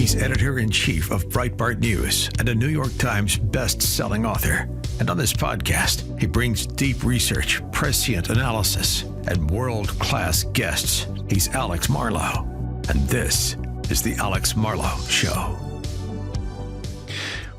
He's editor-in-chief of Breitbart News and a New York Times best-selling author. And on this podcast, he brings deep research, prescient analysis, and world-class guests. He's Alex Marlow, and this is The Alex Marlow Show.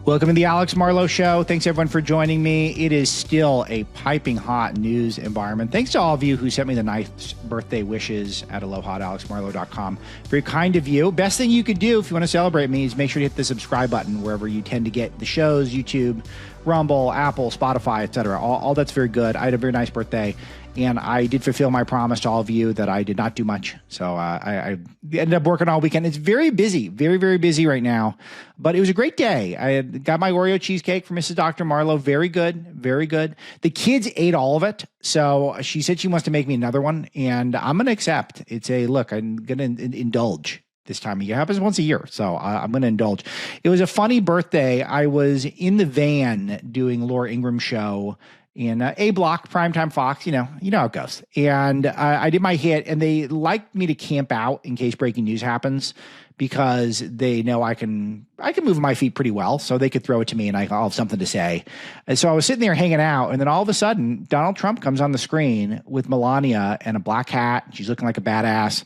Welcome to The Alex Marlow Show. Thanks, everyone, for joining me. It is still a piping hot news environment. Thanks to all of you who sent me the nice birthday wishes at aloha@alexmarlow.com. Very kind of you. Best thing you could do if you want to celebrate me is make sure to hit the subscribe button wherever you tend to get the shows, YouTube, Rumble, Apple, Spotify, etc. All that's very good. I had a very nice birthday, and I did fulfill my promise to all of you that I did not do much. So I ended up working all weekend. It's very busy, very, very busy right now, but it was a great day. I had got my Oreo cheesecake from Mrs. Dr. Marlow. Very good, very good. The kids ate all of it, so she said she wants to make me another one, and I'm going to accept. It's a, look, I'm going to indulge. This time of year. It happens once a year, so I'm going to indulge. It was a funny birthday. I was in the van doing Laura Ingram's show in A Block, Primetime Fox, you know how it goes. And I did my hit, and they liked me to camp out in case breaking news happens because they know I can move my feet pretty well, so they could throw it to me and I'll have something to say. And so I was sitting there hanging out, and then all of a sudden, Donald Trump comes on the screen with Melania and a black hat. She's looking like a badass.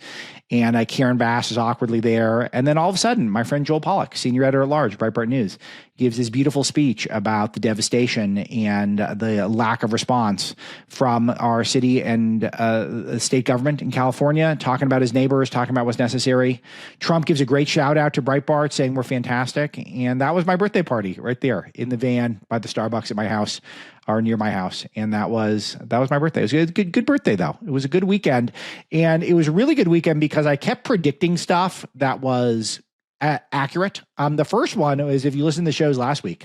And Karen Bass is awkwardly there. And then all of a sudden, my friend Joel Pollack, senior editor-at-large, Breitbart News, gives this beautiful speech about the devastation and the lack of response from our city and state government in California, talking about his neighbors, talking about what's necessary. Trump gives a great shout-out to Breitbart, saying we're fantastic. And that was my birthday party right there in the van by the Starbucks at my house. Or near my house. And that was my birthday. It was a good birthday, though. It was a good weekend. And it was a really good weekend because I kept predicting stuff that was accurate. The first one was, if you listened to the shows last week,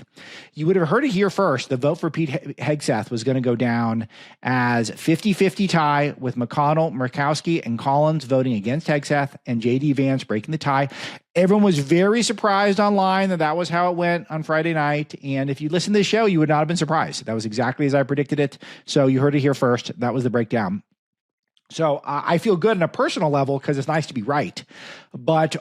you would have heard it here first. The vote for Pete Hegseth was going to go down as 50-50 tie with McConnell, Murkowski, and Collins voting against Hegseth and J.D. Vance breaking the tie. Everyone was very surprised online that was how it went on Friday night. And if you listened to the show, you would not have been surprised. That was exactly as I predicted it. So you heard it here first. That was the breakdown. So I feel good on a personal level because it's nice to be right. But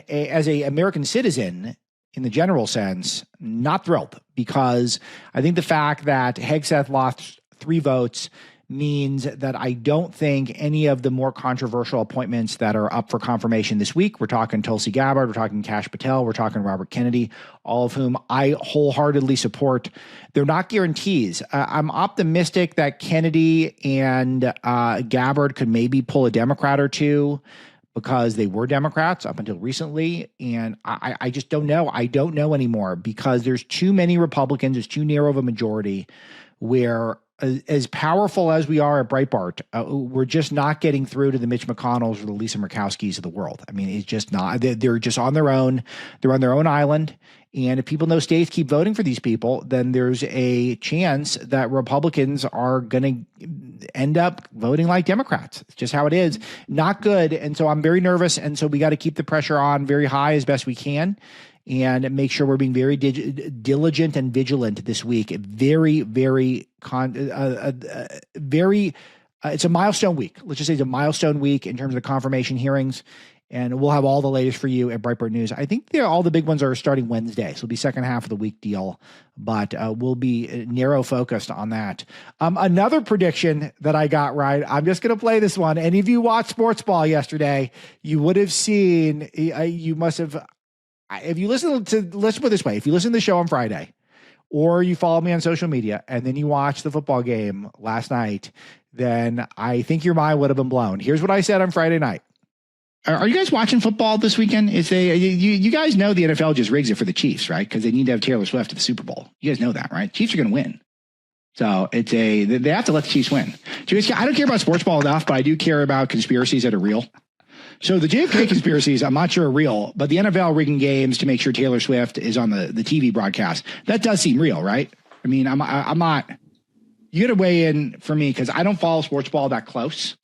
as an American citizen, in the general sense, not thrilled, because I think the fact that Hegseth lost 3 votes means that I don't think any of the more controversial appointments that are up for confirmation this week, we're talking Tulsi Gabbard, we're talking Kash Patel, we're talking Robert Kennedy, all of whom I wholeheartedly support. They're not guarantees. I'm optimistic that Kennedy and Gabbard could maybe pull a Democrat or two because they were Democrats up until recently. And I just don't know. I don't know anymore because there's too many Republicans. There's too narrow of a majority where as powerful as we are at Breitbart, we're just not getting through to the Mitch McConnells or the Lisa Murkowskis of the world. I mean, it's just not. They're just on their own. They're on their own island. And if people in those states keep voting for these people, then there's a chance that Republicans are going to end up voting like Democrats. It's just how it is. Not good. And so I'm very nervous. And so we got to keep the pressure on very high as best we can. And make sure we're being very diligent and vigilant this week. It's a milestone week. Let's just say it's a milestone week in terms of the confirmation hearings. And we'll have all the latest for you at Breitbart News. I think all the big ones are starting Wednesday. So it'll be second half of the week deal. But we'll be narrow focused on that. Another prediction that I got right, I'm just going to play this one. Any of you watched Sports Ball yesterday, you would have seen, you must have, if you listen to, let's put it this way, if you listen to the show on Friday or you follow me on social media and then you watch the football game last night, then I think your mind would have been blown. Here's what I said on Friday night. Are you guys watching football this weekend? You guys know the NFL just rigs it for the Chiefs, right? Because they need to have Taylor Swift at the Super Bowl. You guys know that, right? Chiefs are going to win. So they have to let the Chiefs win. I don't care about sports ball enough, but I do care about conspiracies that are real. So the JFK conspiracies, I'm not sure are real, but the NFL rigging games to make sure Taylor Swift is on the TV broadcast, that does seem real, right? I mean, I'm not, you got to weigh in for me because I don't follow sports ball that close.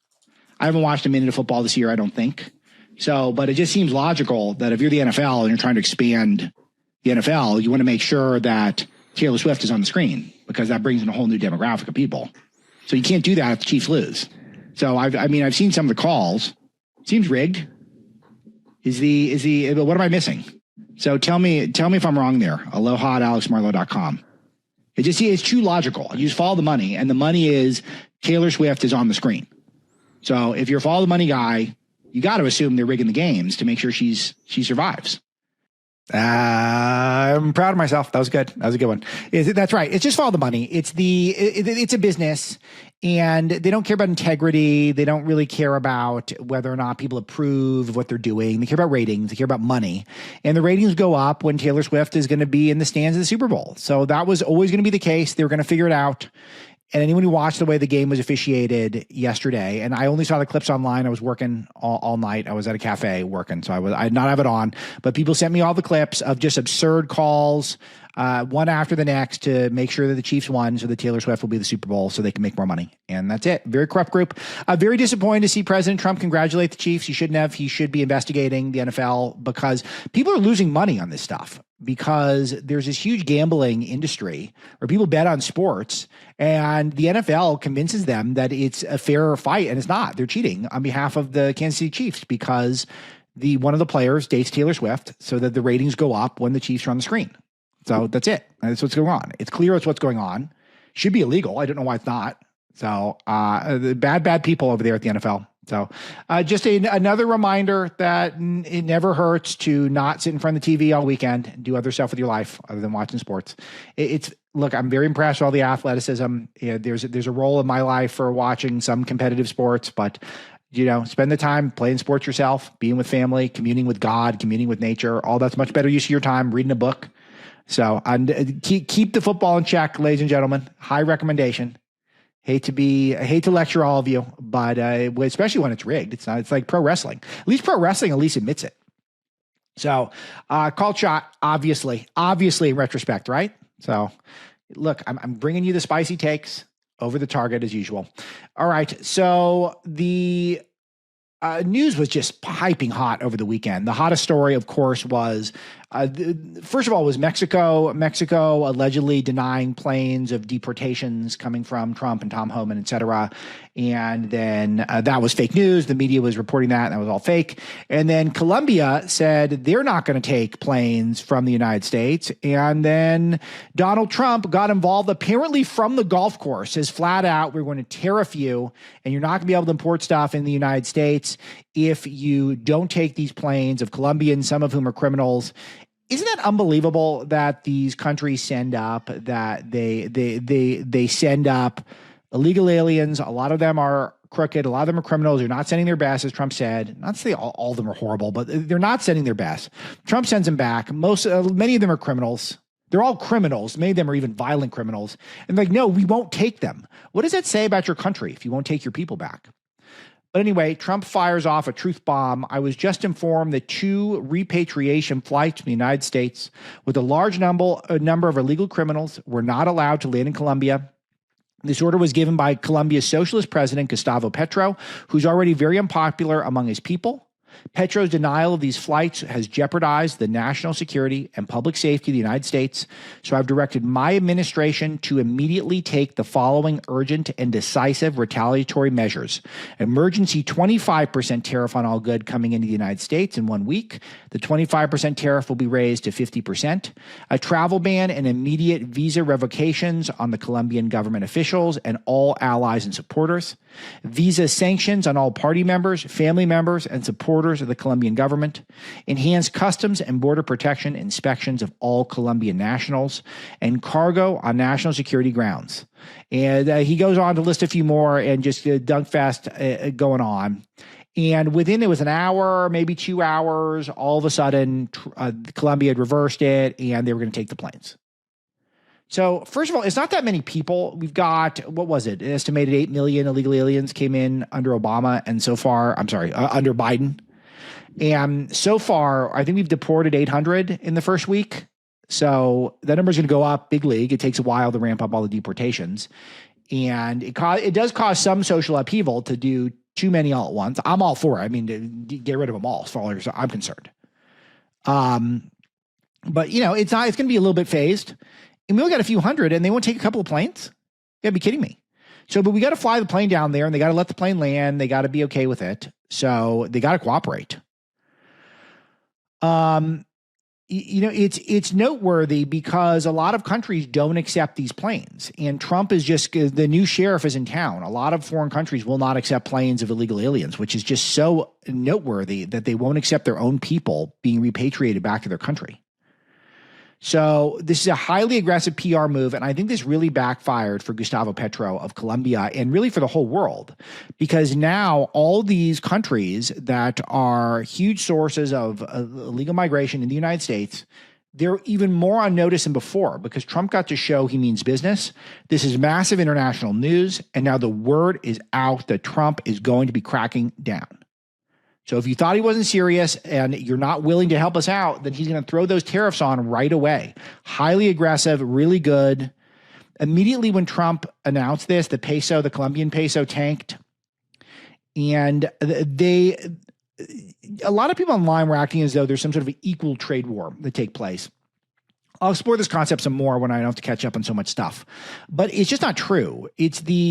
I haven't watched a minute of football this year, I don't think. So, but it just seems logical that if you're the NFL and you're trying to expand the NFL, you want to make sure that Taylor Swift is on the screen because that brings in a whole new demographic of people. So you can't do that if the Chiefs lose. So I've seen some of the calls. Seems rigged. What am I missing? So tell me if I'm wrong there. Aloha at alexmarlow.com. It's too logical. You just follow the money, and the money is Taylor Swift is on the screen. So if you're a follow the money guy, you got to assume they're rigging the games to make sure she survives. I'm proud of myself. That was good. That was a good one. That's right. It's just follow the money. It's a business, and they don't care about integrity. They don't really care about whether or not people approve of what they're doing. They care about ratings. They care about money, and the ratings go up when Taylor Swift is going to be in the stands of the Super Bowl. So that was always going to be the case. They were going to figure it out. And anyone who watched the way the game was officiated yesterday, and I only saw the clips online. I was working all night. I was at a cafe working, so I did not have it on. But people sent me all the clips of just absurd calls, one after the next, to make sure that the Chiefs won, so that Taylor Swift will be the Super Bowl, so they can make more money. And that's it. Very corrupt group. Very disappointed to see President Trump congratulate the Chiefs. He shouldn't have. He should be investigating the NFL, because people are losing money on this stuff. Because there's this huge gambling industry where people bet on sports, and the NFL convinces them that it's a fair fight, and it's not. They're cheating on behalf of the Kansas City Chiefs, because one of the players dates Taylor Swift, so that the ratings go up when the Chiefs are on the screen. So that's it. That's what's going on. It's clear it's what's going on. Should be illegal. I don't know why it's not. So the bad people over there at the NFL. So just another reminder that it never hurts to not sit in front of the TV all weekend and do other stuff with your life other than watching sports. Look, I'm very impressed with all the athleticism. There's a role in my life for watching some competitive sports, but spend the time playing sports yourself, being with family, communing with God, communing with nature. All that's much better use of your time, reading a book. So keep the football in check, ladies and gentlemen. High recommendation. Hate to lecture all of you, but especially when it's rigged. It's not. It's like pro wrestling. At least pro wrestling admits it. So called shot, obviously in retrospect, right? So look, I'm bringing you the spicy takes over the target as usual. All right. So the news was just piping hot over the weekend. The hottest story, of course, was first of all, was Mexico. Mexico allegedly denying planes of deportations coming from Trump and Tom Homan, et cetera. And then that was fake news. The media was reporting that, and that was all fake. And then Colombia said they're not going to take planes from the United States. And then Donald Trump got involved, apparently from the golf course, says flat out, we're going to tariff you, and you're not going to be able to import stuff in the United States if you don't take these planes of Colombians, some of whom are criminals. Isn't that unbelievable that these countries send up, that they send up illegal aliens? A lot of them are crooked. A lot of them are criminals. They're not sending their best, as Trump said. Not to say all of them are horrible, but they're not sending their best. Trump sends them back. Many of them are criminals. They're all criminals. Many of them are even violent criminals. And no, we won't take them. What does that say about your country if you won't take your people back? But anyway, Trump fires off a truth bomb. I was just informed that 2 repatriation flights from the United States with a large number of illegal criminals were not allowed to land in Colombia. This order was given by Colombia's socialist president, Gustavo Petro, who's already very unpopular among his people. Petro's denial of these flights has jeopardized the national security and public safety of the United States, so I've directed my administration to immediately take the following urgent and decisive retaliatory measures. Emergency 25% tariff on all goods coming into the United States in 1 week. The 25% tariff will be raised to 50%. A travel ban and immediate visa revocations on the Colombian government officials and all allies and supporters. Visa sanctions on all party members, family members, and supporters of the Colombian government. Enhanced customs and border protection inspections of all Colombian nationals, and cargo on national security grounds. And he goes on to list a few more, and just dunk fest going on. And within, it was an hour, maybe 2 hours, all of a sudden, Colombia had reversed it, and they were going to take the planes. So first of all, it's not that many people. We've got, what was it? An estimated 8 million illegal aliens came in under Obama, and so far, under Biden. And so far, I think we've deported 800 in the first week. So that number is going to go up big league. It takes a while to ramp up all the deportations. And it does cause some social upheaval to do too many all at once. I'm all for it. I mean, to get rid of them all as far as I'm concerned. But, it's going to be a little bit phased. And we only got a few hundred, and they won't take a couple of planes? You gotta be kidding me. So, but we got to fly the plane down there, and they got to let the plane land. They got to be okay with it. So they got to cooperate. it's noteworthy because a lot of countries don't accept these planes, and Trump is just the new sheriff is in town. A lot of foreign countries will not accept planes of illegal aliens, which is just so noteworthy that they won't accept their own people being repatriated back to their country. So this is a highly aggressive PR move, and I think this really backfired for Gustavo Petro of Colombia and really for the whole world, because now all these countries that are huge sources of illegal migration in the United States, they're even more on notice than before because Trump got to show he means business. This is massive international news, and now the word is out that Trump is going to be cracking down. So if you thought he wasn't serious and you're not willing to help us out, then he's going to throw those tariffs on right away. Highly aggressive, really good. Immediately when Trump announced this, the Colombian peso tanked. And a lot of people online were acting as though there's some sort of an equal trade war that take place. I'll explore this concept some more when I don't have to catch up on so much stuff. But it's just not true.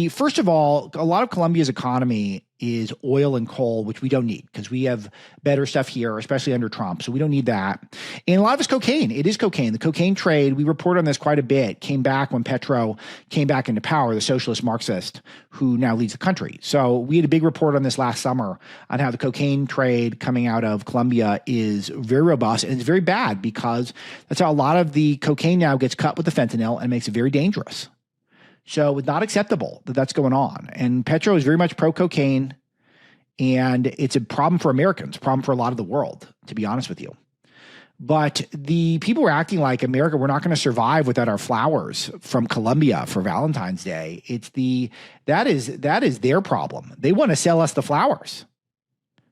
First of all, a lot of Colombia's economy is oil and coal, which we don't need because we have better stuff here, especially under Trump. So we don't need that. And a lot of it's cocaine. It is cocaine. The cocaine trade, we report on this quite a bit, came back when Petro came back into power, the socialist Marxist who now leads the country. So we had a big report on this last summer on how the cocaine trade coming out of Colombia is very robust and it's very bad because that's how a lot of the cocaine now gets cut with the fentanyl and makes it very dangerous. So it's not acceptable that that's going on. And Petro is very much pro-cocaine, and it's a problem for Americans, a problem for a lot of the world, to be honest with you. But the people were acting like America, we're not going to survive without our flowers from Colombia for Valentine's Day. That is their problem. They want to sell us the flowers.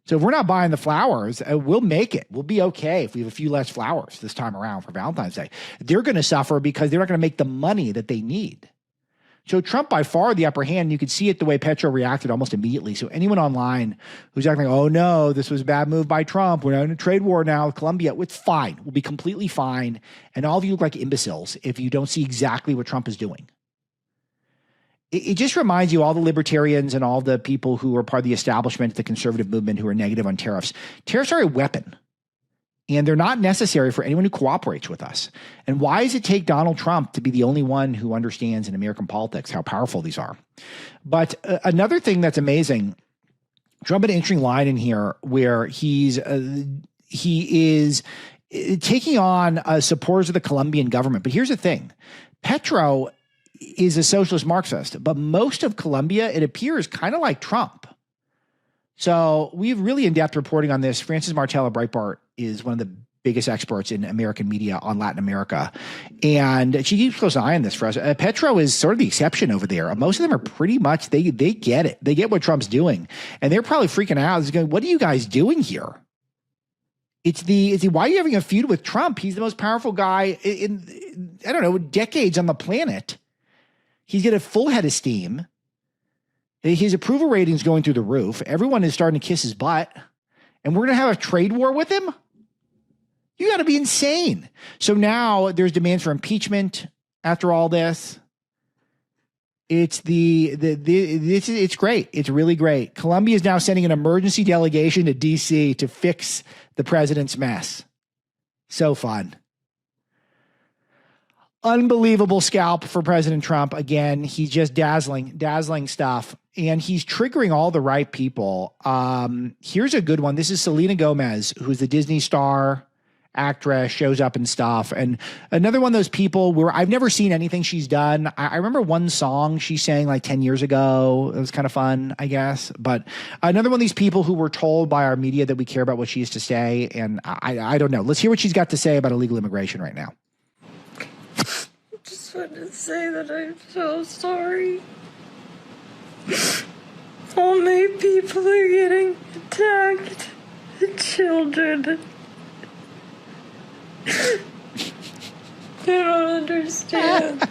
So if we're not buying the flowers, we'll make it. We'll be okay if we have a few less flowers this time around for Valentine's Day. They're going to suffer because they're not going to make the money that they need. So Trump by far the upper hand. You could see it the way Petro reacted almost immediately. So anyone online who's acting like, oh no, this was a bad move by Trump. We're in a trade war now with Colombia. It's fine. We'll be completely fine. And all of you look like imbeciles if you don't see exactly what Trump is doing. It just reminds you, all the libertarians and all the people who are part of the establishment, the conservative movement who are negative on tariffs. Tariffs are a weapon. And they're not necessary for anyone who cooperates with us. And why does it take Donald Trump to be the only one who understands in American politics how powerful these are? But another thing that's amazing, Trump had an interesting line in here where he is taking on supporters of the Colombian government. But here's the thing. Petro is a socialist Marxist, but most of Colombia, it appears, kind of like Trump. So we have really in-depth reporting on this. Frances Martell of Breitbart is one of the biggest experts in American media on Latin America. And she keeps a close eye on this for us. Petro is sort of the exception over there. Most of them are pretty much, they get it. They get what Trump's doing. And they're probably freaking out. They're going, what are you guys doing here? Why are you having a feud with Trump? He's the most powerful guy in I don't know, decades on the planet. He's got a full head of steam. His approval rating's going through the roof. Everyone is starting to kiss his butt. And we're going to have a trade war with him? You got to be insane. So now there's demands for impeachment after all this. It's it's great. It's really great. Colombia is now sending an emergency delegation to D.C. to fix the president's mess. So fun. Unbelievable scalp for President Trump. Again, he's just dazzling stuff. And he's triggering all the right people. Here's a good one. This is Selena Gomez, who's the Disney star actress, shows up and stuff. And another one of those people where I've never seen anything she's done. I remember one song she sang like 10 years ago. It was kind of fun, I guess. But another one of these people who were told by our media that we care about what she has to say. And I don't know. Let's hear what she's got to say about illegal immigration right now. I just want to say that I'm so sorry. All my people are getting attacked. The children. I don't understand.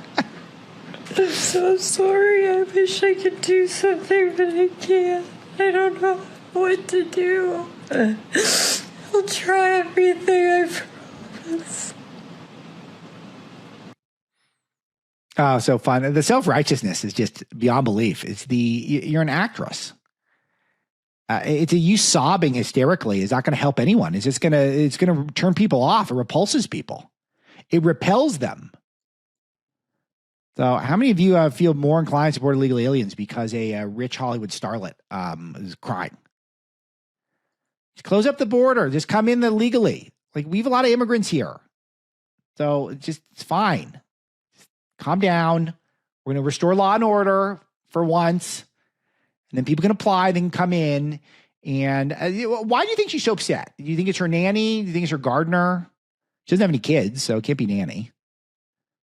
I'm so sorry. I wish I could do something, but I can't. I don't know what to do. I'll try everything, I promise. Oh, so fun. The self-righteousness is just beyond belief. You're an actress. It's a you sobbing hysterically is not going to help anyone. It's going to turn people off. It repulses people. It repels them. So how many of you feel more inclined to support illegal aliens because a rich Hollywood starlet is crying? Just close up the border. Just come in legally. Like, we have a lot of immigrants here. So it's fine. Just calm down. We're going to restore law and order for once. And then people can apply, they can come in. And why do you think she's so upset? Do you think it's her nanny? Do you think it's her gardener? She doesn't have any kids, so it can't be nanny.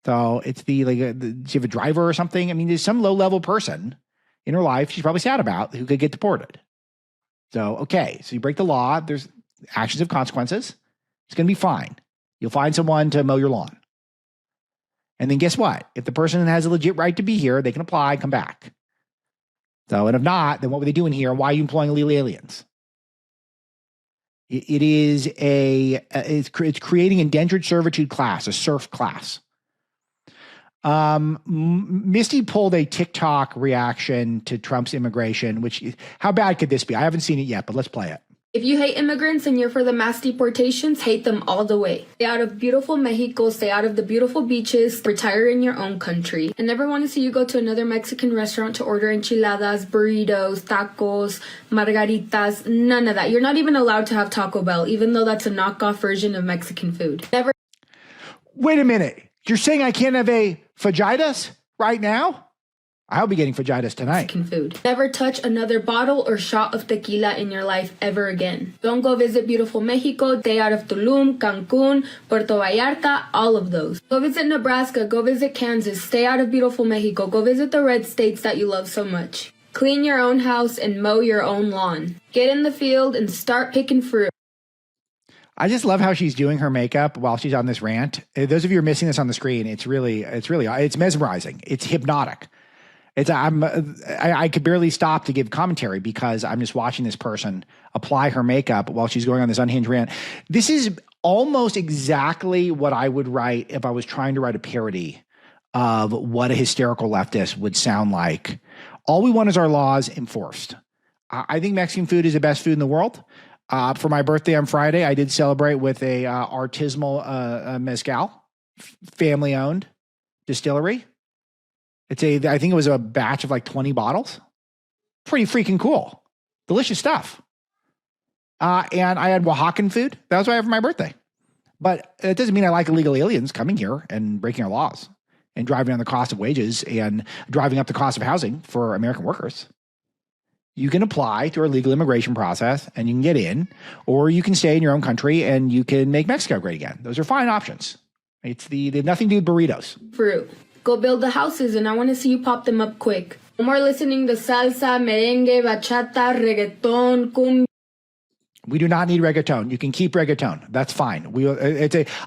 So it's does she have a driver or something? I mean, there's some low-level person in her life she's probably sad about who could get deported. So, okay, so you break the law. There's actions of consequences. It's going to be fine. You'll find someone to mow your lawn. And then guess what? If the person has a legit right to be here, they can apply and come back. So, and if not, then what were they doing here? Why are you employing illegal aliens? It's creating indentured servitude class, a serf class. Misty pulled a TikTok reaction to Trump's immigration, how bad could this be? I haven't seen it yet, but let's play it. If you hate immigrants and you're for the mass deportations, hate them all the way. Stay out of beautiful Mexico, stay out of the beautiful beaches, retire in your own country. I never want to see you go to another Mexican restaurant to order enchiladas, burritos, tacos, margaritas, none of that. You're not even allowed to have Taco Bell, even though that's a knockoff version of Mexican food. Never. Wait a minute. You're saying I can't have a fajitas right now? I'll be getting fajitas tonight. Mexican food. Never touch another bottle or shot of tequila in your life ever again. Don't go visit beautiful Mexico. Stay out of Tulum, Cancun, Puerto Vallarta, all of those. Go visit Nebraska. Go visit Kansas. Stay out of beautiful Mexico. Go visit the red states that you love so much. Clean your own house and mow your own lawn. Get in the field and start picking fruit. I just love how she's doing her makeup while she's on this rant. Those of you who are missing this on the screen, it's mesmerizing. It's hypnotic. I could barely stop to give commentary because I'm just watching this person apply her makeup while she's going on this unhinged rant. This is almost exactly what I would write if I was trying to write a parody of what a hysterical leftist would sound like. All we want is our laws enforced. I think Mexican food is the best food in the world. For my birthday on Friday, I did celebrate with a artisanal mezcal, family-owned distillery. I think it was a batch of like 20 bottles. Pretty freaking cool. Delicious stuff. And I had Oaxacan food. That was what I had for my birthday. But it doesn't mean I like illegal aliens coming here and breaking our laws and driving down the cost of wages and driving up the cost of housing for American workers. You can apply through our legal immigration process and you can get in, or you can stay in your own country and you can make Mexico great again. Those are fine options. They have nothing to do with burritos. Fruit. Go build the houses, and I want to see you pop them up quick. No more listening to salsa, merengue, bachata, reggaeton, cumbia. We do not need reggaeton. You can keep reggaeton. That's fine.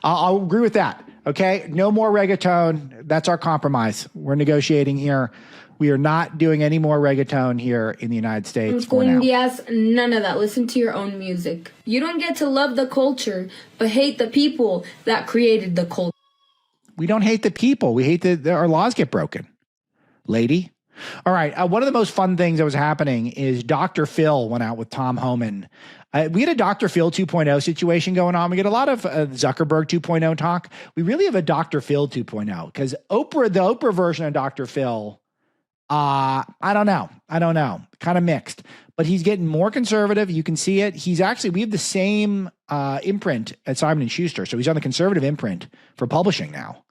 I'll agree with that. Okay, no more reggaeton. That's our compromise. We're negotiating here. We are not doing any more reggaeton here in the United States. Cumbias, none of that. Listen to your own music. You don't get to love the culture, but hate the people that created the culture. We don't hate the people. We hate that our laws get broken, lady. All right. One of the most fun things that was happening is Dr. Phil went out with Tom Homan. We had a Dr. Phil 2.0 situation going on. We get a lot of Zuckerberg 2.0 talk. We really have a Dr. Phil 2.0 because the Oprah version of Dr. Phil, I don't know. Kind of mixed. But he's getting more conservative. You can see it. We have the same imprint at Simon & Schuster. So he's on the conservative imprint for publishing now.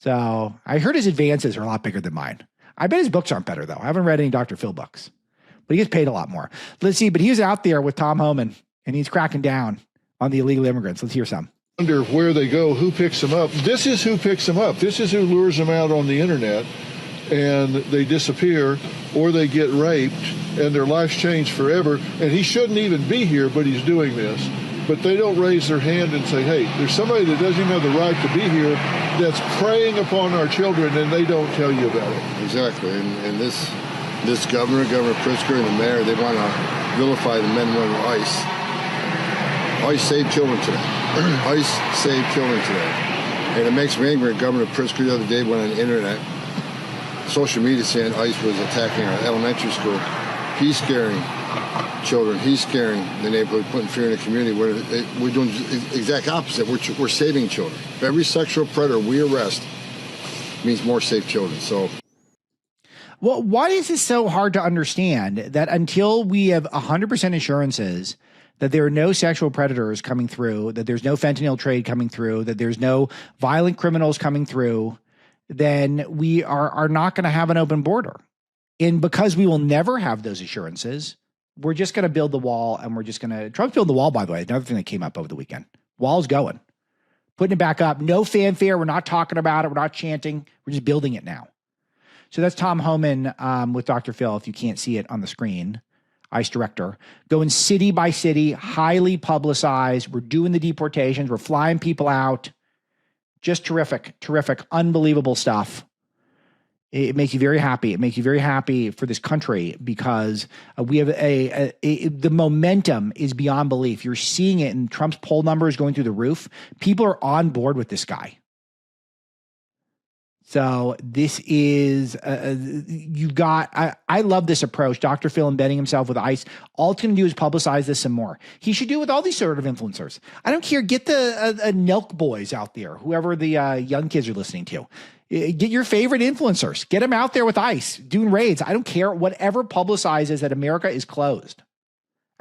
So I heard his advances are a lot bigger than mine. I bet his books aren't better, though. I haven't read any Dr. Phil books. But he gets paid a lot more. Let's see. But he was out there with Tom Homan, and he's cracking down on the illegal immigrants. Let's hear some. Wonder where they go, who picks them up. This is who picks them up. This is who lures them out on the internet. And they disappear, or they get raped, and their lives change forever. And he shouldn't even be here, but he's doing this. But they don't raise their hand and say, hey, there's somebody that doesn't even have the right to be here that's preying upon our children, and they don't tell you about it. Exactly. And this Governor Pritzker, and the mayor, they want to vilify the men and women of ICE. ICE saved children today. ICE saved children today. And it makes me angry. Governor Pritzker the other day went on the internet, social media, saying ICE was attacking our elementary school. He's scaring children. He's scaring the neighborhood, putting fear in the community. We're doing the exact opposite. We're saving children. Every sexual predator we arrest means more safe children. So, well, why is this so hard to understand that until we have 100% assurances that there are no sexual predators coming through, that there's no fentanyl trade coming through, that there's no violent criminals coming through, then we are not going to have an open border. And because we will never have those assurances, we're just going to build the wall, and we're just going to... Trump's building the wall, by the way. Another thing that came up over the weekend. Wall's going. Putting it back up. No fanfare. We're not talking about it. We're not chanting. We're just building it now. So that's Tom Homan with Dr. Phil, if you can't see it on the screen. ICE director. Going city by city, highly publicized. We're doing the deportations. We're flying people out. Just terrific, unbelievable stuff. It makes you very happy. It makes you very happy for this country because we have the momentum is beyond belief. You're seeing it in Trump's poll numbers going through the roof. People are on board with this guy. So this is, you've got, I love this approach. Dr. Phil embedding himself with ICE. All it's going to do is publicize this some more. He should do it with all these sort of influencers. I don't care. Get the Nelk boys out there, whoever the young kids are listening to. Get your favorite influencers. Get them out there with ICE doing raids. I don't care. Whatever publicizes that America is closed.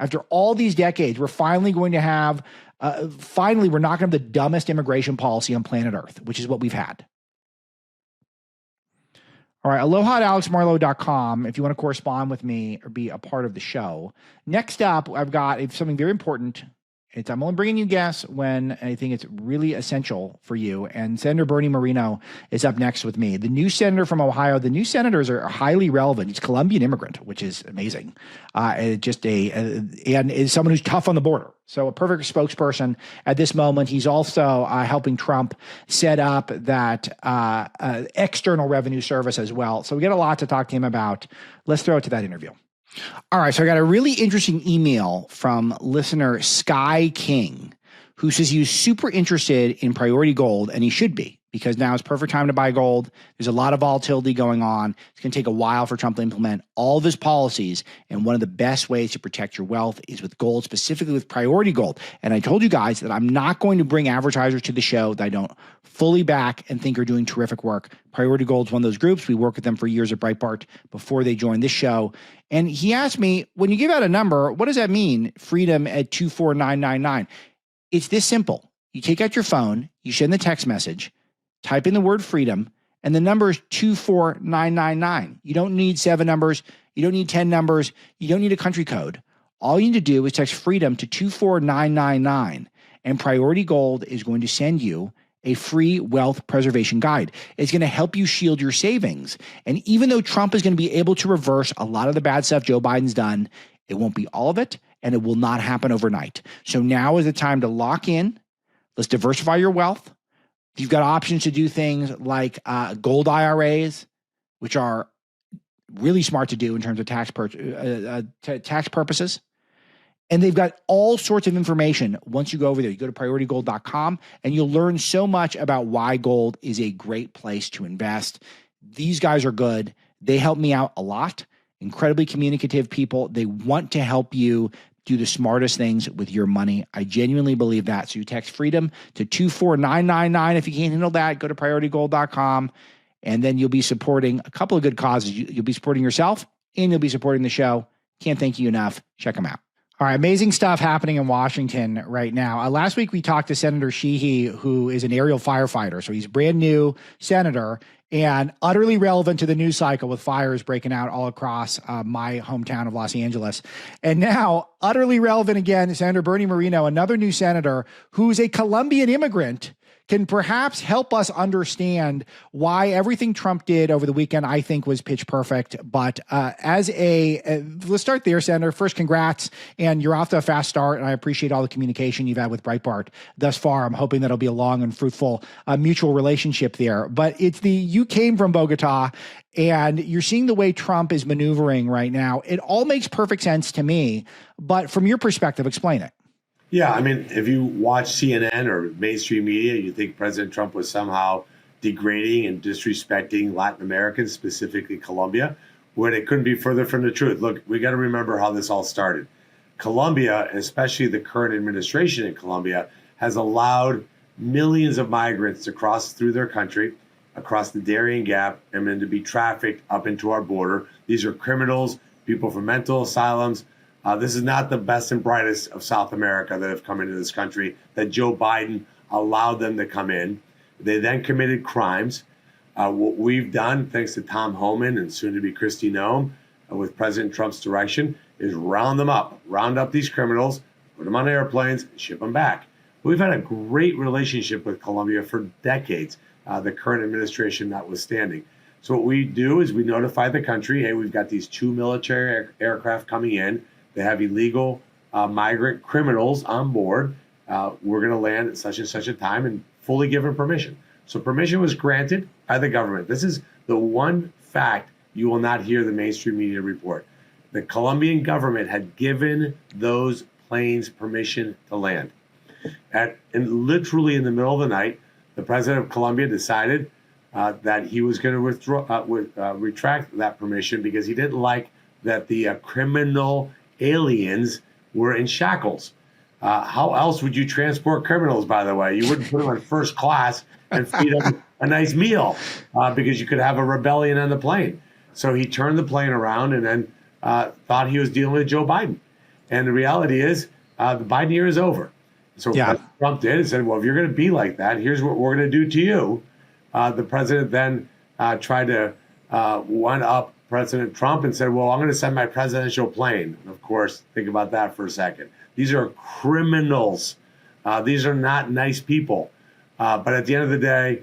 After all these decades, we're finally going to have, we're not going to have the dumbest immigration policy on planet Earth, which is what we've had. All right, aloha@alexmarlow.com if you want to correspond with me or be a part of the show. Next up, I've got something very important. I'm only bringing you guests when I think it's really essential for you. And Senator Bernie Moreno is up next with me. The new senator from Ohio. The new senators are highly relevant. He's a Colombian immigrant, which is amazing. And is someone who's tough on the border. So a perfect spokesperson at this moment. He's also helping Trump set up that external revenue service as well. So we got a lot to talk to him about. Let's throw it to that interview. All right, so I got a really interesting email from listener Sky King, who says he's super interested in priority gold, and he should be, because now is perfect time to buy gold. There's a lot of volatility going on. It's going to take a while for Trump to implement all of his policies, and one of the best ways to protect your wealth is with gold, specifically with priority gold. And I told you guys that I'm not going to bring advertisers to the show that I don't fully back and think are doing terrific work. Priority Gold is one of those groups. We worked with them for years at Breitbart before they joined this show. And he asked me, when you give out a number, what does that mean? Freedom at 24999. It's this simple. You take out your phone, you send the text message, type in the word freedom, and the number is 24999. You don't need 7 numbers. You don't need 10 numbers. You don't need a country code. All you need to do is text freedom to 24999, and Priority Gold is going to send you a free wealth preservation guide. It's going to help you shield your savings. And even though Trump is going to be able to reverse a lot of the bad stuff Joe Biden's done, it won't be all of it, and it will not happen overnight. So now is the time to lock in. Let's diversify your wealth. You've got options to do things like gold IRAs, which are really smart to do in terms of tax purposes. And they've got all sorts of information once you go over there. You go to PriorityGold.com, and you'll learn so much about why gold is a great place to invest. These guys are good. They help me out a lot. Incredibly communicative people. They want to help you do the smartest things with your money. I genuinely believe that. So you text freedom to 24999. If you can't handle that, go to PriorityGold.com, and then you'll be supporting a couple of good causes. You'll be supporting yourself, and you'll be supporting the show. Can't thank you enough. Check them out. All right, amazing stuff happening in Washington right now. Last week, we talked to Senator Sheehy, who is an aerial firefighter. So he's a brand new senator and utterly relevant to the news cycle with fires breaking out all across my hometown of Los Angeles. And now, utterly relevant again, Senator Bernie Moreno, another new senator who's a Colombian immigrant, can perhaps help us understand why everything Trump did over the weekend, I think, was pitch perfect. But let's start there, Senator. First, congrats. And you're off to a fast start. And I appreciate all the communication you've had with Breitbart thus far. I'm hoping that'll be a long and fruitful mutual relationship there. But you came from Bogota, and you're seeing the way Trump is maneuvering right now. It all makes perfect sense to me. But from your perspective, explain it. Yeah, I mean, if you watch CNN or mainstream media, you think President Trump was somehow degrading and disrespecting Latin Americans, specifically Colombia, when it couldn't be further from the truth. Look, we got to remember how this all started. Colombia, especially the current administration in Colombia, has allowed millions of migrants to cross through their country, across the Darien Gap, and then to be trafficked up into our border. These are criminals, people from mental asylums. This is not the best and brightest of South America that have come into this country, that Joe Biden allowed them to come in. They then committed crimes. What we've done, thanks to Tom Homan and soon to be Kristi Noem, with President Trump's direction, is round up these criminals, put them on airplanes, ship them back. We've had a great relationship with Colombia for decades, the current administration notwithstanding. So what we do is we notify the country, hey, we've got these 2 military aircraft coming in. They have illegal migrant criminals on board. We're going to land at such and such a time, and fully given permission. So permission was granted by the government. This is the one fact you will not hear the mainstream media report. The Colombian government had given those planes permission to land. And literally in the middle of the night, the president of Colombia decided that he was going to retract that permission because he didn't like that the criminal aliens were in shackles. How else would you transport criminals, by the way? You wouldn't put them in first class and feed them a nice meal because you could have a rebellion on the plane. So he turned the plane around and then thought he was dealing with Joe Biden. And the reality is the Biden year is over. So what Trump did is said, well, if you're going to be like that, here's what we're going to do to you. The president then tried to one up President Trump and said, well, I'm going to send my presidential plane. And of course, think about that for a second. These are criminals. These are not nice people. But at the end of the day,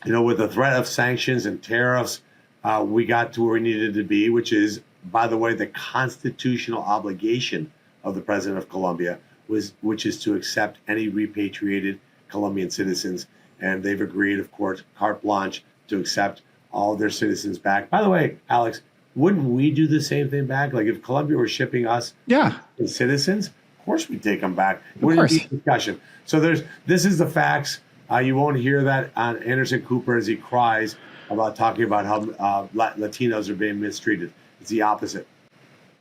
with the threat of sanctions and tariffs, we got to where we needed to be, which is, by the way, the constitutional obligation of the president of Colombia, which is to accept any repatriated Colombian citizens. And they've agreed, of course, carte blanche, to accept all of their citizens back. By the way, Alex, wouldn't we do the same thing back? Like if Colombia were shipping us citizens, of course we'd take them back. Wouldn't be a discussion. So this is the facts. You won't hear that on Anderson Cooper as he cries about talking about how Latinos are being mistreated. It's the opposite.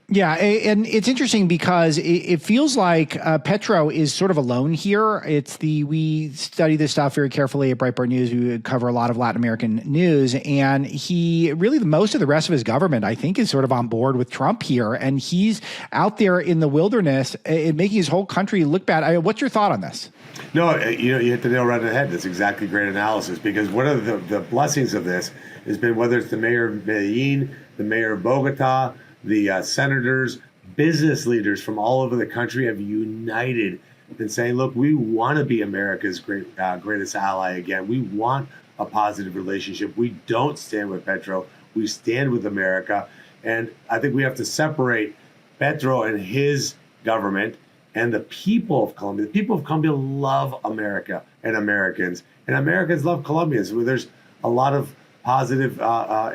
Yeah, and it's interesting because it feels like Petro is sort of alone here. We study this stuff very carefully at Breitbart News. We cover a lot of Latin American news, and most of the rest of his government, I think, is sort of on board with Trump here, and he's out there in the wilderness, making his whole country look bad. What's your thought on this? No, you hit the nail right on the head. That's exactly great analysis, because one of the blessings of this has been, whether it's the mayor of Medellin, the mayor of Bogota, the senators, business leaders from all over the country have united in saying, look, we want to be America's greatest ally again. We want a positive relationship. We don't stand with Petro. We stand with America. And I think we have to separate Petro and his government and the people of Colombia. The people of Colombia love America and Americans love Colombians. There's a lot of positive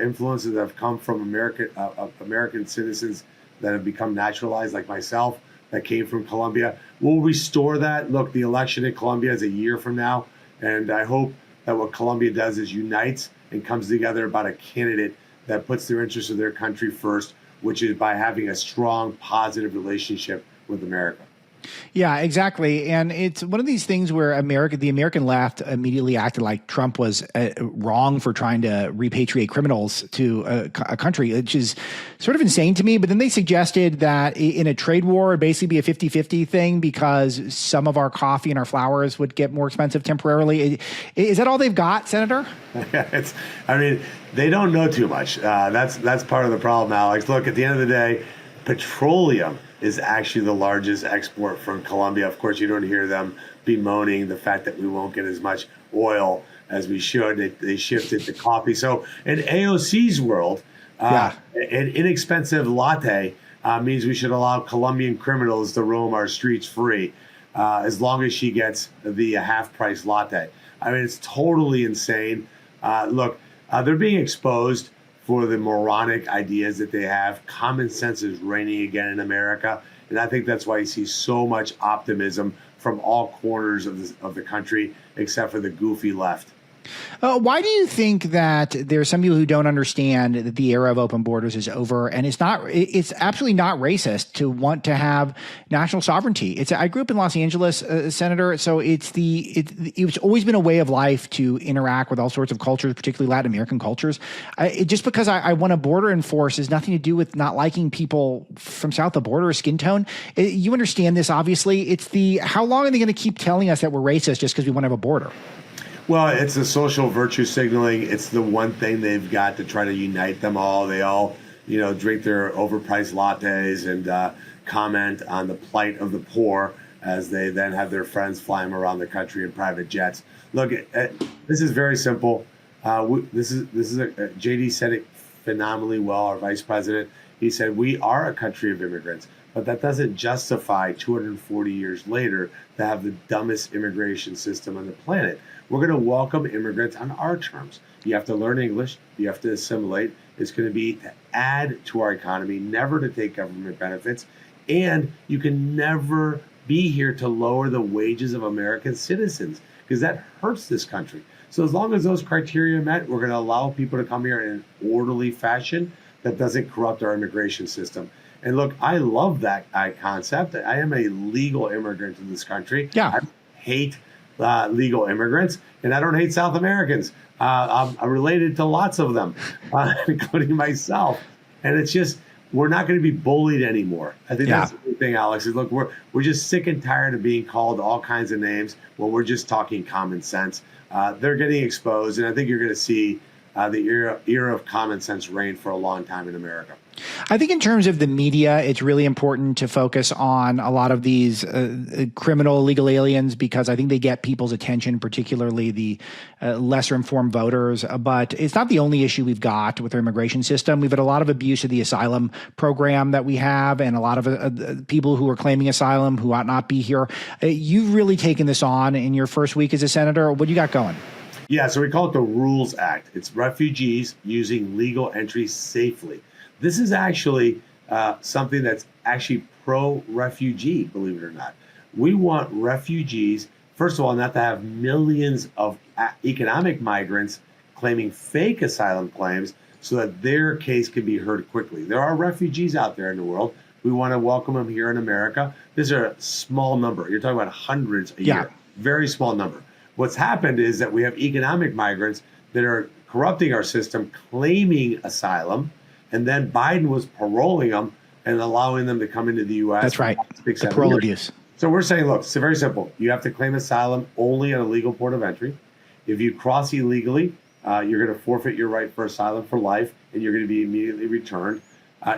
influences that have come from American citizens that have become naturalized, like myself, that came from Colombia. We'll restore that. Look, the election in Colombia is a year from now, and I hope that what Colombia does is unites and comes together about a candidate that puts their interests of their country first, which is by having a strong, positive relationship with America. Yeah, exactly. And it's one of these things where the American left immediately acted like Trump was wrong for trying to repatriate criminals to a country, which is sort of insane to me. But then they suggested that in a trade war, it'd basically be a 50-50 thing because some of our coffee and our flowers would get more expensive temporarily. Is that all they've got, Senator? They don't know too much. That's part of the problem, Alex. Look, at the end of the day, petroleum is actually the largest export from Colombia. Of course, you don't hear them bemoaning the fact that we won't get as much oil as we should. They shifted to coffee. So in AOC's world, an inexpensive latte means we should allow Colombian criminals to roam our streets free as long as she gets the half-price latte. It's totally insane. Look, they're being exposed for the moronic ideas that they have. Common sense is reigning again in America. And I think that's why you see so much optimism from all corners of the country, except for the goofy left. Why do you think that there are some people who don't understand that the era of open borders is over, and it's absolutely not racist to want to have national sovereignty? I grew up in Los Angeles, Senator, so it's always been a way of life to interact with all sorts of cultures, particularly Latin American cultures. Just because I want a border enforced has nothing to do with not liking people from south of the border or skin tone. You understand this, obviously. How long are they going to keep telling us that we're racist just because we want to have a border? Well, it's the social virtue signaling. It's the one thing they've got to try to unite them all. They all, drink their overpriced lattes and comment on the plight of the poor as they then have their friends fly them around the country in private jets. Look, this is very simple. JD said it phenomenally well, our vice president. He said, we are a country of immigrants, but that doesn't justify 240 years later to have the dumbest immigration system on the planet. We're going to welcome immigrants on our terms. You have to learn English. You have to assimilate. It's going to be to add to our economy, never to take government benefits. And you can never be here to lower the wages of American citizens, because that hurts this country. So as long as those criteria are met, we're going to allow people to come here in an orderly fashion that doesn't corrupt our immigration system. And look, I love that concept. I am a legal immigrant in this country. Yeah. I hate legal immigrants, and I don't hate South Americans. I'm related to lots of them, including myself. And it's just, we're not going to be bullied anymore. I think that's the big thing, Alex. Is look, we're just sick and tired of being called all kinds of names when we're just talking common sense. They're getting exposed, and I think you're going to see the era of common sense reign for a long time in America. I think in terms of the media, it's really important to focus on a lot of these criminal illegal aliens, because I think they get people's attention, particularly the lesser informed voters. But it's not the only issue we've got with our immigration system. We've had a lot of abuse of the asylum program that we have, and a lot of people who are claiming asylum who ought not be here. You've really taken this on in your first week as a senator. What do you got going? Yeah, so we call it the Rules Act. It's refugees using legal entry safely. This is actually something that's actually pro-refugee, believe it or not. We want refugees, first of all, not to have millions of economic migrants claiming fake asylum claims so that their case can be heard quickly. There are refugees out there in the world. We want to welcome them here in America. These are a small number. You're talking about hundreds a year. Very small number. What's happened is that we have economic migrants that are corrupting our system, claiming asylum, and then Biden was paroling them and allowing them to come into the U.S. That's right. The parole abuse. So we're saying, look, it's very simple. You have to claim asylum only at a legal port of entry. If you cross illegally, you're going to forfeit your right for asylum for life, and you're going to be immediately returned.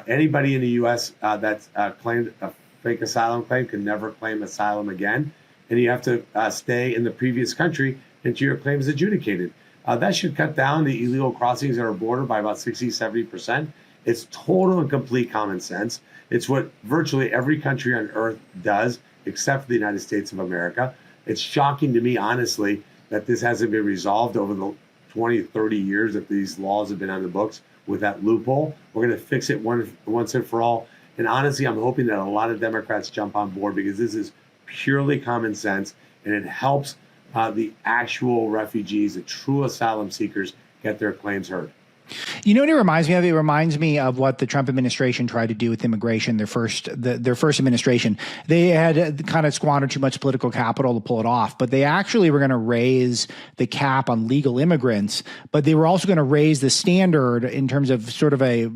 Anybody in the U.S. That's claimed a fake asylum claim can never claim asylum again, and you have to stay in the previous country until your claim is adjudicated. That should cut down the illegal crossings at our border by about 60, 70%. It's total and complete common sense. It's what virtually every country on earth does, except for the United States of America. It's shocking to me, honestly, that this hasn't been resolved over the 20, 30 years that these laws have been on the books with that loophole. We're going to fix it once and for all. And honestly, I'm hoping that a lot of Democrats jump on board, because this is purely common sense, and it helps the actual refugees, the true asylum seekers, get their claims heard. You know what it reminds me of? It reminds me of what the Trump administration tried to do with immigration. Their first administration, they had kind of squandered too much political capital to pull it off. But they actually were going to raise the cap on legal immigrants, but they were also going to raise the standard in terms of sort of a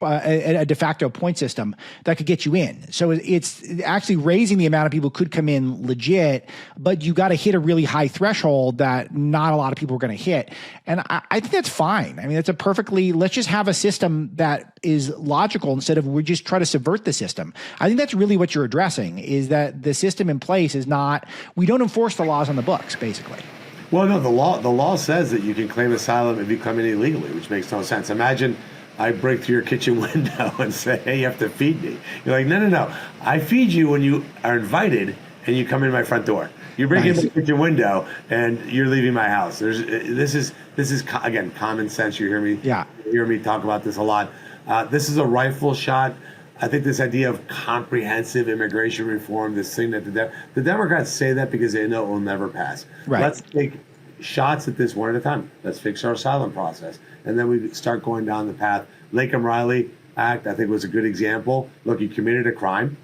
de facto point system that could get you in. So it's actually raising the amount of people who could come in legit, but you got to hit a really high threshold that not a lot of people are going to hit. And I think that's fine. I mean, that's let's just have a system that is logical instead of we just try to subvert the system. I think that's really what you're addressing, is that the system in place is not, we don't enforce the laws on the books, basically. Well, no, the law says that you can claim asylum if you come in illegally, which makes no sense. Imagine I break through your kitchen window and say, hey, you have to feed me. You're like, no. I feed you when you are invited and you come in my front door. You break in the kitchen window and you're leaving my house. This is again, common sense. You hear me talk about this a lot. This is a rifle shot. I think this idea of comprehensive immigration reform, this thing that the Democrats say that because they know it will never pass. Right. Let's take shots at this one at a time. Let's fix our asylum process. And then we start going down the path. Latham-Riley Act, I think, was a good example. Look, you committed a crime,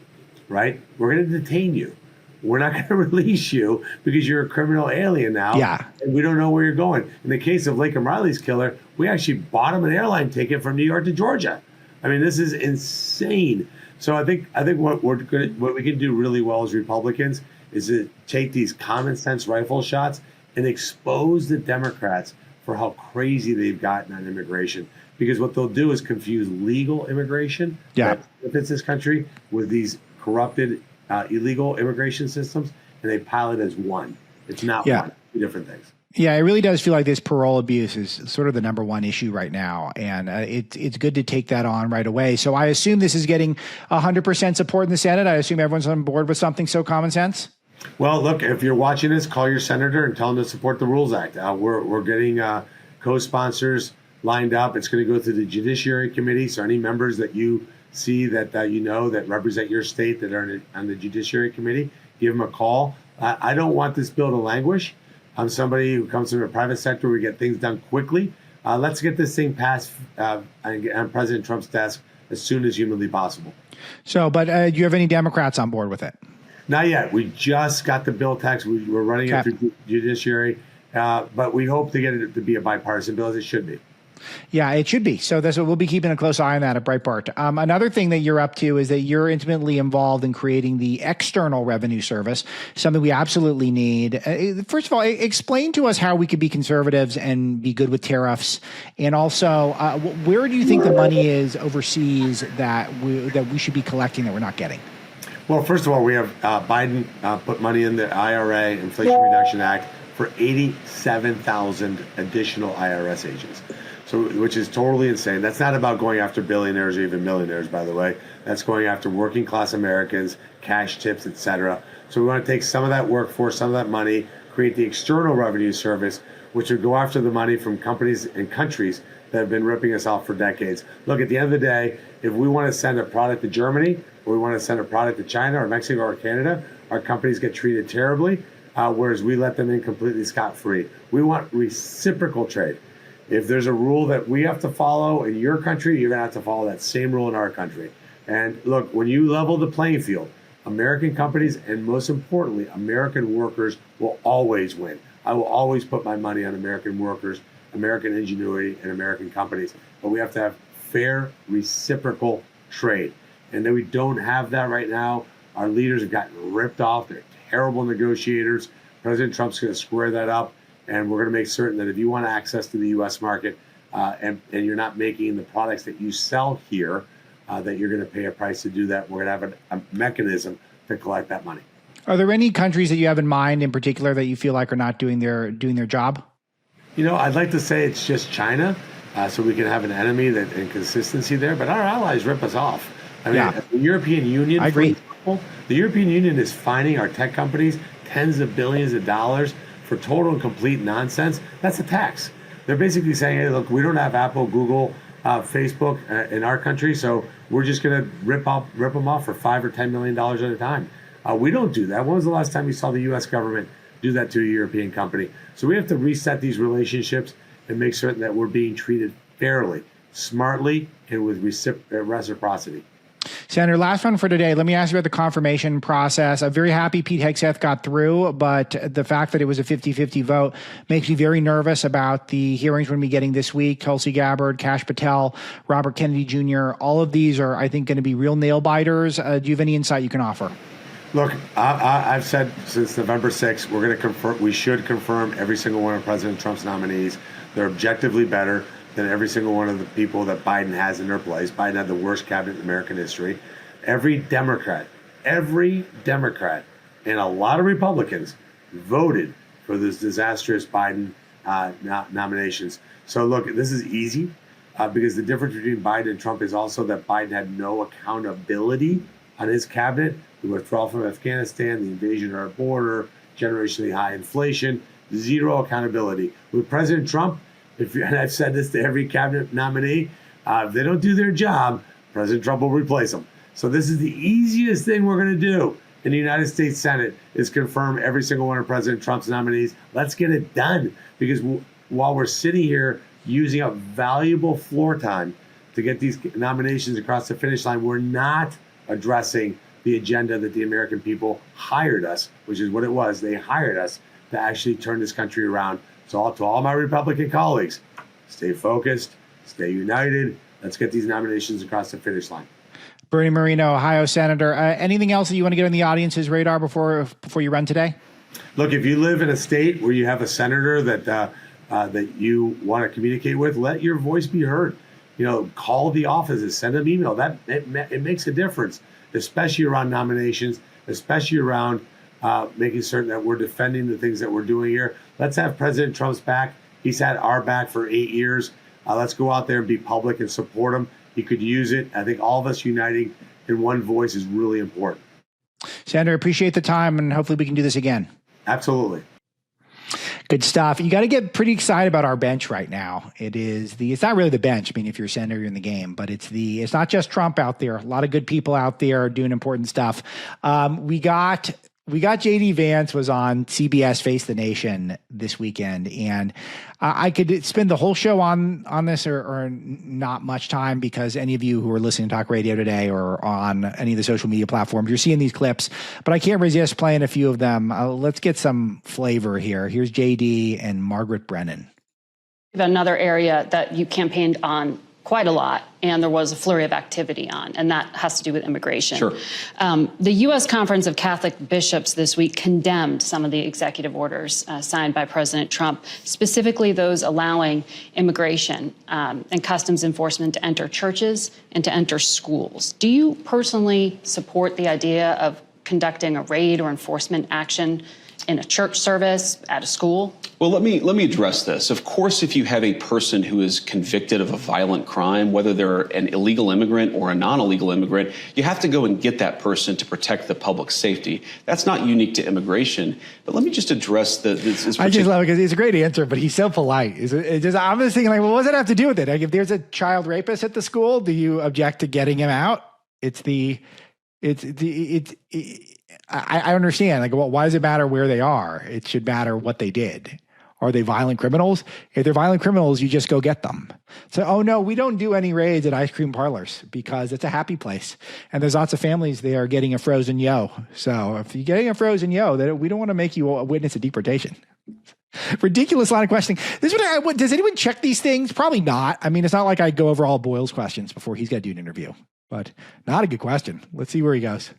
right? We're going to detain you. We're not going to release you because you're a criminal alien now. Yeah. And we don't know where you're going. In the case of Latham-Riley's killer, we actually bought him an airline ticket from New York to Georgia. I mean, this is insane. So I think what we can do really well as Republicans is to take these common sense rifle shots and expose the Democrats for how crazy they've gotten on immigration. Because what they'll do is confuse legal immigration that benefits this country with these corrupted illegal immigration systems, and they pile it as one. It's not one. Two different things. Yeah, it really does feel like this parole abuse is sort of the number one issue right now, and it's good to take that on right away. So I assume this is getting 100% support in the Senate. I assume everyone's on board with something so common sense. Well, look, if you're watching this, call your senator and tell them to support the Rules Act. We're getting co-sponsors lined up. It's going to go through the Judiciary Committee. So any members that you see that that represent your state that are on the Judiciary Committee, give them a call. I don't want this bill to languish. I'm somebody who comes from the private sector. We get things done quickly. Let's get this thing passed on President Trump's desk as soon as humanly possible. So, but do you have any Democrats on board with it? Not yet. We just got the bill text. We're running it through Judiciary, but we hope to get it to be a bipartisan bill, as it should be. Yeah, it should be. So we'll be keeping a close eye on that at Breitbart. Another thing that you're up to is that you're intimately involved in creating the External Revenue Service, something we absolutely need. First of all, explain to us how we could be conservatives and be good with tariffs. And also, where do you think the money is overseas that we should be collecting that we're not getting? Well, first of all, we have Biden put money in the IRA, Inflation Reduction Act, for 87,000 additional IRS agents. So, which is totally insane. That's not about going after billionaires or even millionaires, by the way. That's going after working class Americans, cash tips, etc. So we want to take some of that workforce, some of that money, create the External Revenue Service, which would go after the money from companies and countries that have been ripping us off for decades. Look, at the end of the day, if we want to send a product to Germany, or we want to send a product to China or Mexico or Canada, our companies get treated terribly, whereas we let them in completely scot-free. We want reciprocal trade. If there's a rule that we have to follow in your country, you're going to have to follow that same rule in our country. And look, when you level the playing field, American companies and most importantly, American workers will always win. I will always put my money on American workers, American ingenuity, and American companies. But we have to have fair, reciprocal trade. And then we don't have that right now. Our leaders have gotten ripped off. They're terrible negotiators. President Trump's going to square that up. And we're going to make certain that if you want access to the U.S. market and you're not making the products that you sell here, that you're going to pay a price to do that. We're going to have a mechanism to collect that money. Are there any countries that you have in mind in particular that you feel like are not doing their job? I'd like to say it's just China, so we can have an enemy and consistency there. But our allies rip us off. I mean, the European Union, I agree. For example, the European Union is fining our tech companies tens of billions of dollars for total and complete nonsense. That's a tax. They're basically saying, hey, look, we don't have Apple, Google, Facebook in our country, so we're just going to rip them off for $5 or $10 million at a time. We don't do that. When was the last time you saw the U.S. government do that to a European company? So we have to reset these relationships and make certain that we're being treated fairly, smartly, and with reciprocity. Senator, last one for today. Let me ask you about the confirmation process. I'm very happy Pete Hegseth got through, but the fact that it was a 50-50 vote makes me very nervous about the hearings we're going to be getting this week. Tulsi Gabbard, Kash Patel, Robert Kennedy Jr., all of these are, I think, going to be real nail biters. Do you have any insight you can offer? Look, I've said since November 6th, we're going to confirm. We should confirm every single one of President Trump's nominees. They're objectively better than every single one of the people that Biden has in their place. Biden had the worst cabinet in American history. Every Democrat, and a lot of Republicans voted for this disastrous Biden nominations. So look, this is easy because the difference between Biden and Trump is also that Biden had no accountability on his cabinet. The withdrawal from Afghanistan, the invasion of our border, generationally high inflation, zero accountability. With President Trump, and I've said this to every cabinet nominee, if they don't do their job, President Trump will replace them. So this is the easiest thing we're going to do. in the United States Senate is confirm every single one of President Trump's nominees. Let's get it done, because while we're sitting here using up valuable floor time to get these nominations across the finish line, we're not addressing the agenda that the American people hired us, which is what it was. They hired us to actually turn this country around. So to all my Republican colleagues, stay focused, stay united. Let's get these nominations across the finish line. Bernie Moreno, Ohio Senator. Anything else that you want to get on the audience's radar before you run today? Look, if you live in a state where you have a senator that you want to communicate with, let your voice be heard. Call the offices, send them email. It makes a difference, especially around nominations, especially around making certain that we're defending the things that we're doing here. Let's have President Trump's back. He's had our back for 8 years. Let's go out there and be public and support him. He could use it. I think all of us uniting in one voice is really important. Senator, appreciate the time, and hopefully we can do this again. Absolutely. Good stuff. You got to get pretty excited about our bench right now. It's not really the bench. I mean, if you're a senator, you're in the game, but it's not just Trump out there. A lot of good people out there doing important stuff. We got JD Vance was on CBS Face the Nation this weekend, and I could spend the whole show on this or not much time, because any of you who are listening to talk radio today or on any of the social media platforms, you're seeing these clips, but I can't resist playing a few of them. Let's get some flavor here. Here's JD and Margaret Brennan. Another area that you campaigned on quite a lot, and there was a flurry of activity on, and that has to do with immigration. Sure. The U.S. Conference of Catholic Bishops this week condemned some of the executive orders signed by President Trump, specifically those allowing immigration and customs enforcement to enter churches and to enter schools. Do you personally support the idea of conducting a raid or enforcement action in a church service, at a school? Well, let me address this. Of course, if you have a person who is convicted of a violent crime, whether they're an illegal immigrant or a non-illegal immigrant, you have to go and get that person to protect the public safety. That's not unique to immigration. But let me just address this. I just love it because it's a great answer, but he's so polite. I'm just thinking, well, what does that have to do with it? Like, if there's a child rapist at the school, do you object to getting him out? I understand. Like, well, why does it matter where they are? It should matter what they did. Are they violent criminals? If they're violent criminals, you just go get them. So, oh no, we don't do any raids at ice cream parlors because it's a happy place. And there's lots of families there getting a frozen yo. So if you're getting a frozen yo, we don't want to make you a witness of deportation. Ridiculous line of questioning. Does anyone check these things? Probably not. I mean, it's not like I go over all Boyle's questions before he's got to do an interview, but not a good question. Let's see where he goes.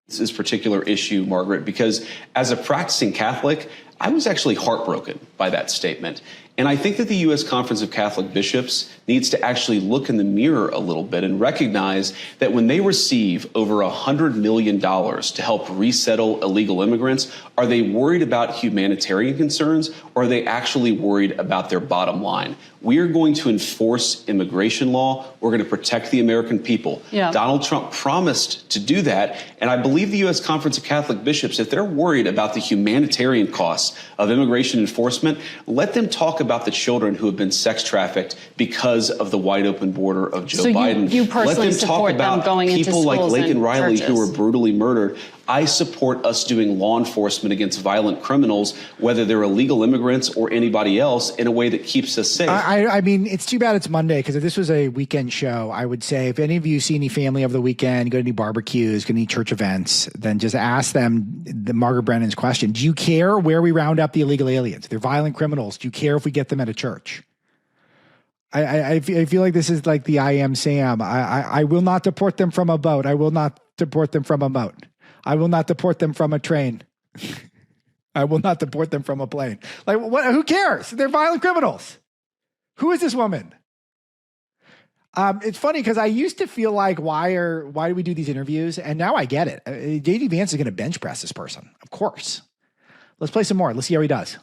This particular issue, Margaret, because as a practicing Catholic, I was actually heartbroken by that statement. And I think that the U.S. Conference of Catholic Bishops needs to actually look in the mirror a little bit and recognize that when they receive over $100 million to help resettle illegal immigrants, are they worried about humanitarian concerns, or are they actually worried about their bottom line? We are going to enforce immigration law. We're going to protect the American people. Yeah. Donald Trump promised to do that. And I believe the U.S. Conference of Catholic Bishops, if they're worried about the humanitarian costs of immigration enforcement, let them talk about the children who have been sex trafficked because of the wide open border of Joe Biden. You personally let them talk about going people into like Laken and Riley churches. who were brutally murdered. I support us doing law enforcement against violent criminals, whether they're illegal immigrants or anybody else, in a way that keeps us safe. I mean, it's too bad it's Monday, because if this was a weekend show, I would say if any of you see any family over the weekend, go to any barbecues, go to any church events, then just ask them the Margaret Brennan's question. Do you care where we round up the illegal aliens? They're violent criminals. Do you care if we get them at a church? I feel like this is like the I Am Sam. I will not deport them from a boat. I will not deport them from a boat. I will not deport them from a train. I will not deport them from a plane. Like, what? Who cares? They're violent criminals. Who is this woman? It's funny because I used to feel like, why do we do these interviews? And now I get it. JD Vance is going to bench press this person, of course. Let's play some more. Let's see how he does.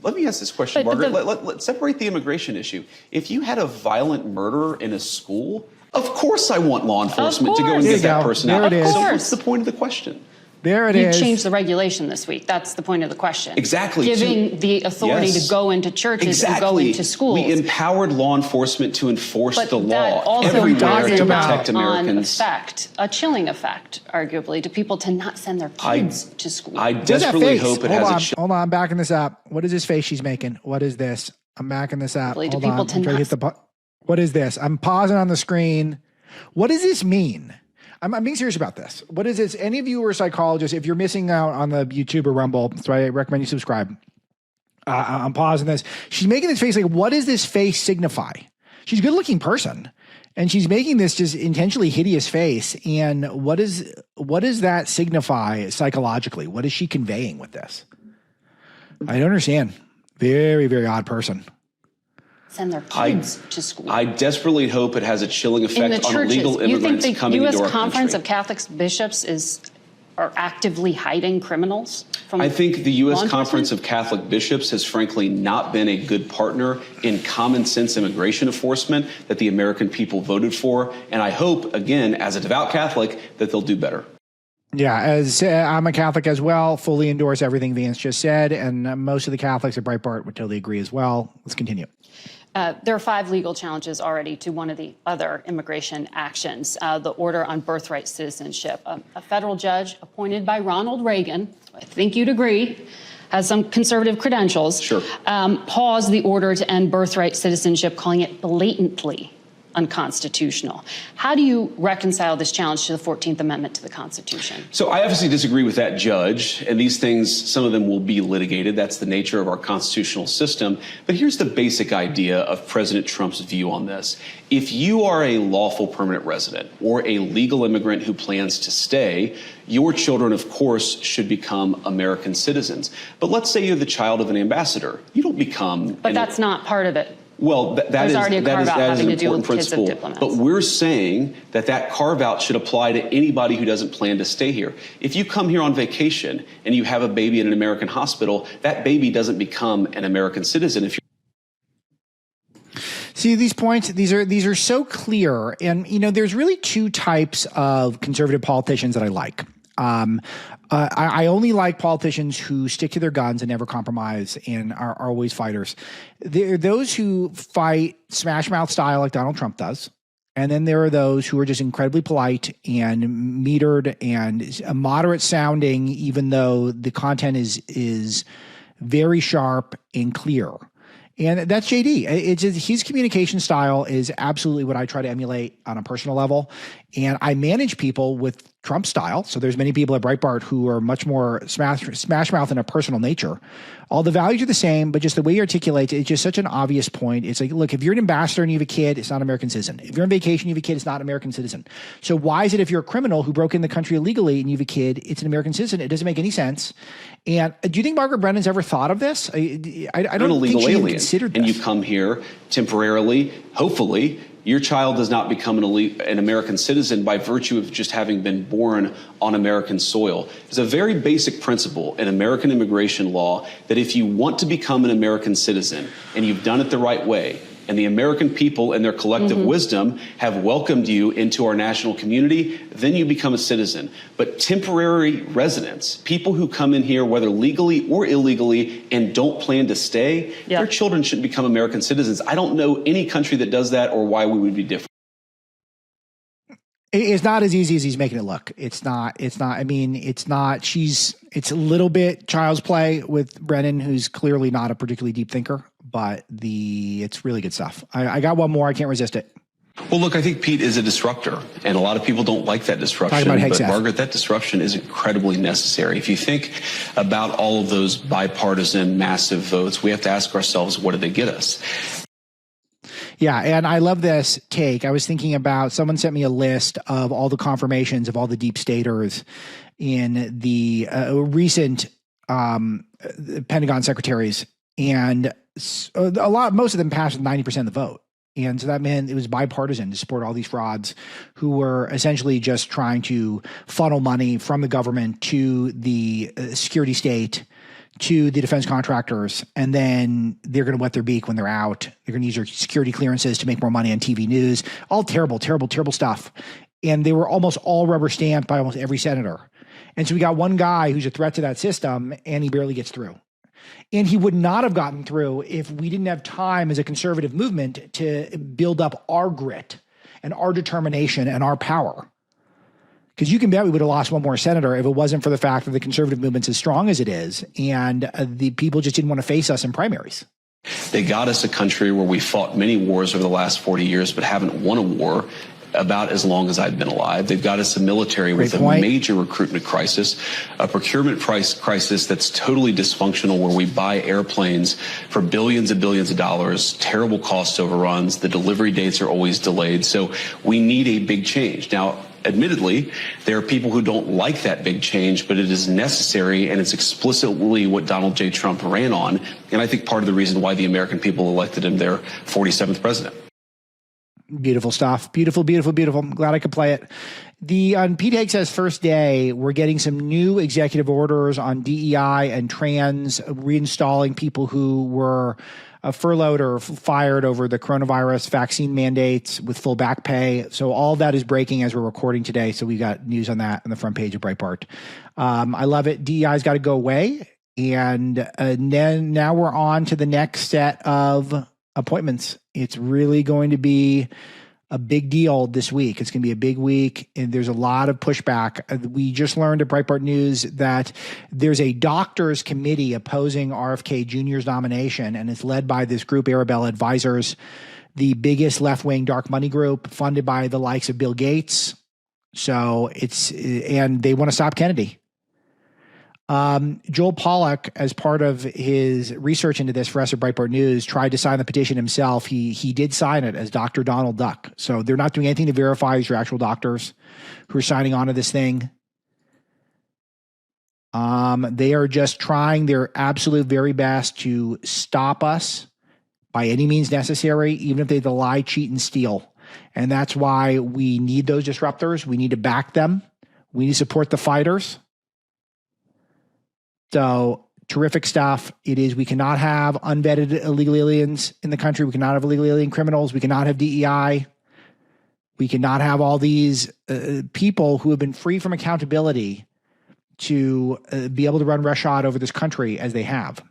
Let me ask this question, Margaret. Let's separate the immigration issue. If you had a violent murderer in a school, of course I want law enforcement to go and get that person out. There it is. So what's the point of the question? There it You is. changed the regulation this week. That's the point of the question. Exactly. Giving the authority Yes. to go into churches and go into schools. We empowered law enforcement to enforce But the law that also everywhere has to a protect knock-on Americans. effect, a chilling effect, arguably, to people to not send their kids to school. I What's that desperately face? hope it Hold has on, a chill. hold on. I'm backing this up. What is this face she's making? What is this? I'm backing this up. Do Hold people on. I'm to trying to not- hit the what is this? I'm pausing on the screen. What does this mean? I'm being serious about this. What is this? Any of you who are psychologists, if you're missing out on the YouTube or Rumble, so I recommend you subscribe. I'm pausing this. She's making this face like, what does this face signify? She's a good looking person. And she's making this just intentionally hideous face. And what does that signify psychologically? What is she conveying with this? I don't understand. Very, very odd person. Send their kids to school. I desperately hope it has a chilling in the effect on churches. illegal You think immigrants the coming U.S. into our Conference country. of Catholic Bishops are actively hiding criminals from I think the U.S. law Conference enforcement? of Catholic Bishops has frankly not been a good partner in common sense immigration enforcement that the American people voted for. And I hope, again, as a devout Catholic, that they'll do better. Yeah, as I'm a Catholic as well, fully endorse everything Vance just said. And most of the Catholics at Breitbart would totally agree as well. Let's continue. There are 5 legal challenges already to one of the other immigration actions, the order on birthright citizenship. A federal judge appointed by Ronald Reagan, I think you'd agree, has some conservative credentials, Sure. paused the order to end birthright citizenship, calling it blatantly unconstitutional. How do you reconcile this challenge to the 14th Amendment to the Constitution? So I obviously disagree with that judge, and these things, some of them will be litigated. That's the nature of our constitutional system. But here's the basic idea of President Trump's view on this. If you are a lawful permanent resident or a legal immigrant who plans to stay, your children, of course, should become American citizens. But let's say you're the child of an ambassador. You don't become... But that's not part of it. Well, that is already a carve-out an having to do important with kids of principle. diplomats. But we're saying that carve-out should apply to anybody who doesn't plan to stay here. If you come here on vacation and you have a baby in an American hospital, that baby doesn't become an American citizen. If you're See, these points, these are so clear. And, you know, there's really 2 types of conservative politicians that I like. I only like politicians who stick to their guns and never compromise and are always fighters. There are those who fight smash mouth style like Donald Trump does. And then there are those who are just incredibly polite and metered and moderate sounding, even though the content is very sharp and clear. And that's JD. It's just, his communication style is absolutely what I try to emulate on a personal level. And I manage people with Trump style. So there's many people at Breitbart who are much more smash mouth in a personal nature. All the values are the same, but just the way he articulates it's just such an obvious point. It's like, look, if you're an ambassador and you have a kid, it's not an American citizen. If you're on vacation, you have a kid, it's not an American citizen. So why is it if you're a criminal who broke in the country illegally and you have a kid, it's an American citizen? It doesn't make any sense. And do you think Margaret Brennan's ever thought of this? I don't think she even considered this. And you come here temporarily, hopefully, your child does not become an American citizen by virtue of just having been born on American soil. There's a very basic principle in American immigration law that if you want to become an American citizen and you've done it the right way, and the American people and their collective wisdom have welcomed you into our national community, then you become a citizen. But temporary residents, people who come in here, whether legally or illegally, and don't plan to stay, their children should become American citizens. I don't know any country that does that or why we would be different. It's not as easy as he's making it look. It's not, I mean, it's a little bit child's play with Brennan, who's clearly not a particularly deep thinker, but it's really good stuff. I got one more. I can't resist it. Well, look, I think Pete is a disruptor, and a lot of people don't like that disruption. Talking about but Hegseth. Margaret, that disruption is incredibly necessary. If you think about all of those bipartisan massive votes, we have to ask ourselves, what did they get us? Yeah, and I love this take. I was thinking about, someone sent me a list of all the confirmations of all the deep staters in the recent Pentagon secretaries, and most of them passed with 90% of the vote. And so that meant it was bipartisan to support all these frauds who were essentially just trying to funnel money from the government to the security state, to the defense contractors, and then they're going to wet their beak when they're out. They're going to use their security clearances to make more money on TV news. All terrible, terrible, terrible stuff. And they were almost all rubber stamped by almost every senator. And so we got one guy who's a threat to that system, and he barely gets through. And he would not have gotten through if we didn't have time as a conservative movement to build up our grit and our determination and our power. Because you can bet we would have lost one more senator if it wasn't for the fact that the conservative movement's as strong as it is, and the people just didn't want to face us in primaries. They got us a country where we fought many wars over the last 40 years, but haven't won a war about as long as I've been alive. They've got us a military with a major recruitment crisis, a procurement price crisis that's totally dysfunctional, where we buy airplanes for billions and billions of dollars, terrible cost overruns, the delivery dates are always delayed. So we need a big change. Now, admittedly, there are people who don't like that big change, but it is necessary, and it's explicitly what Donald J. Trump ran on, and I think part of the reason why the American people elected him their 47th president. Beautiful stuff. Beautiful, beautiful, beautiful. I'm glad I could play it. On Pete Hegseth's first day, we're getting some new executive orders on DEI and trans, reinstalling people who were furloughed or fired over the coronavirus vaccine mandates with full back pay. So all of that is breaking as we're recording today. So we got news on that on the front page of Breitbart. I love it. DEI's got to go away. And then now we're on to the next set of appointments. It's really going to be a big deal this week. It's going to be a big week, and there's a lot of pushback. We just learned at Breitbart News that there's a doctors committee opposing RFK Jr.'s nomination, and it's led by this group, Arabella Advisors, the biggest left-wing dark money group funded by the likes of Bill Gates. So and they want to stop Kennedy. Joel Pollack, as part of his research into this for us at Breitbart News, tried to sign the petition himself. He did sign it as Dr. Donald Duck. So they're not doing anything to verify these are actual doctors who are signing on to this thing. They are just trying their absolute very best to stop us by any means necessary, even if they lie, cheat, and steal. And that's why we need those disruptors. We need to back them. We need to support the fighters. So terrific stuff. It is, we cannot have unvetted illegal aliens in the country. We cannot have illegal alien criminals. We cannot have DEI. We cannot have all these people who have been free from accountability to be able to run roughshod over this country as they have.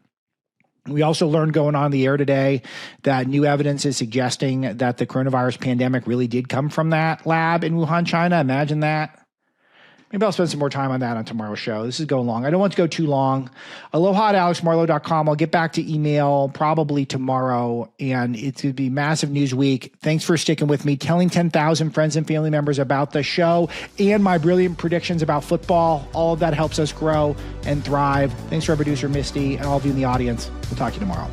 We also learned going on the air today that new evidence is suggesting that the coronavirus pandemic really did come from that lab in Wuhan, China. Imagine that. Maybe I'll spend some more time on that on tomorrow's show. This is going long. I don't want to go too long. Aloha@alexmarlow.com. I'll get back to email probably tomorrow, and it's going to be massive news week. Thanks for sticking with me, telling 10,000 friends and family members about the show and my brilliant predictions about football. All of that helps us grow and thrive. Thanks to our producer, Misty, and all of you in the audience. We'll talk to you tomorrow.